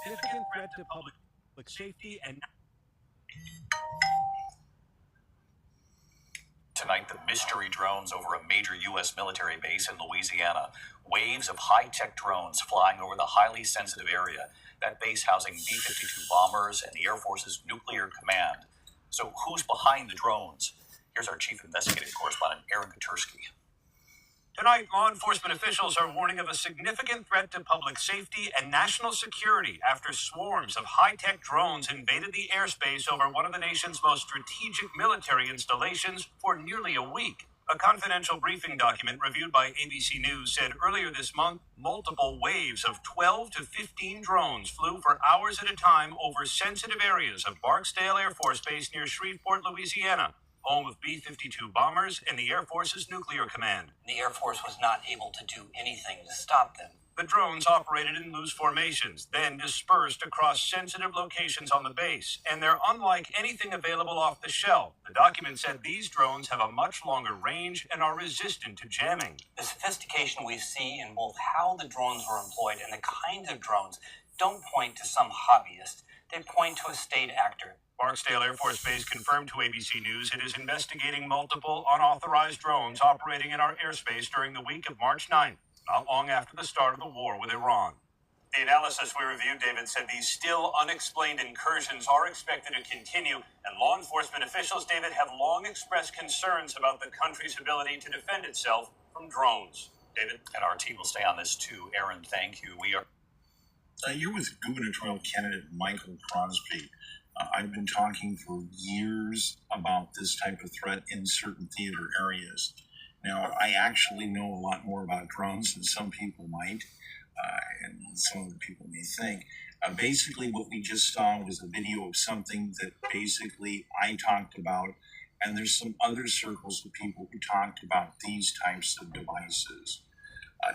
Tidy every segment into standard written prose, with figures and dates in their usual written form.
significant threat to public safety and... Tonight, the mystery drones over a major U.S. military base in Louisiana. Waves of high-tech drones flying over the highly sensitive area. That base housing B-52 bombers and the Air Force's nuclear command. So who's behind the drones? Here's our chief investigative correspondent, Aaron Katursky. Tonight, law enforcement officials are warning of a significant threat to public safety and national security after swarms of high-tech drones invaded the airspace over one of the nation's most strategic military installations for nearly a week. A confidential briefing document reviewed by ABC News said earlier this month, multiple waves of 12 to 15 drones flew for hours at a time over sensitive areas of Barksdale Air Force Base near Shreveport, Louisiana, home of B-52 bombers and the Air Force's nuclear command. The Air Force was not able to do anything to stop them. The drones operated in loose formations, then dispersed across sensitive locations on the base, and they're unlike anything available off the shelf. The document said these drones have a much longer range and are resistant to jamming. The sophistication we see in both how the drones were employed and the kinds of drones don't point to some hobbyist. They point to a state actor. Barksdale Air Force Base confirmed to ABC News it is investigating multiple unauthorized drones operating in our airspace during the week of March 9th, not long after the start of the war with Iran. The analysis we reviewed, David, said these still unexplained incursions are expected to continue, and law enforcement officials, David, have long expressed concerns about the country's ability to defend itself from drones. David? And our team will stay on this too. Aaron, thank you. We are... You're with gubernatorial candidate Michael Crosby. I've been talking for years about this type of threat in certain theater areas. Now, I actually know a lot more about drones than some people might, and some other people may think. Basically, what we just saw was a video of something that basically I talked about, and there's some other circles of people who talked about these types of devices.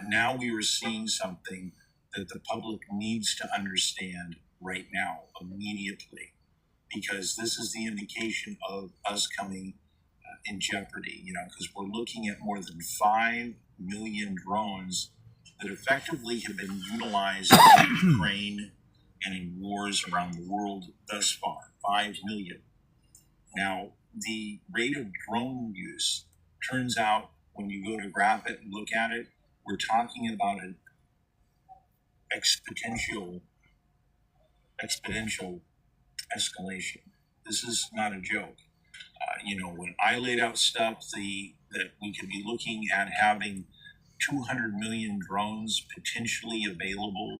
Now we are seeing something that the public needs to understand right now, immediately, because this is the indication of us coming in jeopardy, because we're looking at more than 5 million drones that effectively have been utilized in Ukraine and in wars around the world thus far. 5 million. Now, the rate of drone use turns out, when you go to graph it and look at it, we're talking about an exponential escalation. This is not a joke. When I laid out stuff that we could be looking at having 200 million drones potentially available